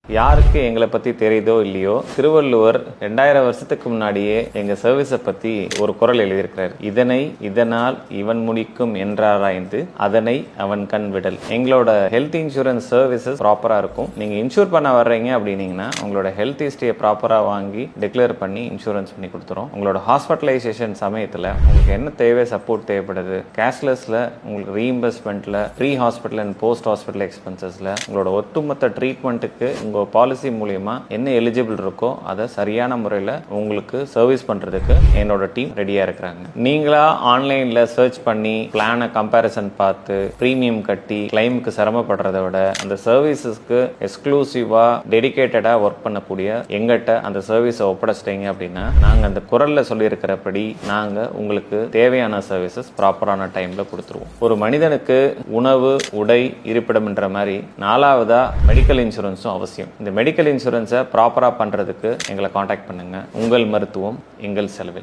யாருக்கு எங்களை பத்தி தெரியுதோ இல்லையோ, திருவள்ளுவர் 2000 வருஷத்துக்கு முன்னாடியே எங்க சர்வீஸை பத்தி ஒரு குறள் எழுதியிருக்கிறார். இதனால் இவன் முடிக்கும் என்றாராய்ந்து அதனை அவன் கண் விடல். எங்களோட ஹெல்த் இன்சூரன்ஸ் சர்வீசஸ் ப்ராப்பரா இருக்கும். நீங்க இன்சூர் பண்ண வர்றீங்க அப்படின்னீங்கன்னா உங்களோட ஹெல்த் ஹிஸ்டரியை ப்ராப்பரா வாங்கி டிக்ளேர் பண்ணி இன்சூரன்ஸ் பண்ணி கொடுத்துரும். உங்களோட ஹாஸ்பிட்டலைசேஷன் சமயத்துல உங்களுக்கு என்ன தேவை, சப்போர்ட் தேவைப்படுது, கேஷ்லெஸ்ல உங்களுக்கு ரீஇம்பர்ஸ்மெண்ட்ல, pre hospital and post hospital எக்ஸ்பென்சஸ்ல உங்களோட ஒட்டுமொத்த ட்ரீட்மெண்ட்டுக்கு உங்க பாலிசி மூலியமா என்ன எலிஜிபிள் இருக்கோ அதை சரியான முறையில் உங்களுக்கு சர்வீஸ் பண்றதுக்கு என்னோட டீம் ரெடியா இருக்கிறாங்க. நீங்களா ஆன்லைன்ல சர்ச் பண்ணி பிளான கம்பேரிசன் பார்த்து பிரீமியம் கட்டி கிளைமுக்கு சிரமப்படுறதை விட அந்த சர்வீசஸ்க்கு எக்ஸ்க்ளூசிவா டெடிகேட்டடா ஒர்க் பண்ணக்கூடிய எங்கிட்ட அந்த சர்வீஸை ஒப்படைச்சிட்டீங்க அப்படின்னா நாங்க அந்த குரல்ல சொல்லியிருக்கிறபடி நாங்க உங்களுக்கு தேவையான சர்வீசஸ் ப்ராப்பரான டைம்ல கொடுத்துருவோம். ஒரு மனிதனுக்கு உணவு, உடை, இருப்பிடம் என்ற மாதிரி 4வதா மெடிக்கல் இன்சூரன்ஸும் அவசியம். இந்த மெடிக்கல் இன்சூரன்ஸை ப்ராப்பரா பண்றதுக்கு எங்களை காண்டாக்ட் பண்ணுங்க. உங்கள் மருத்துவம் எங்கள் செலவில்.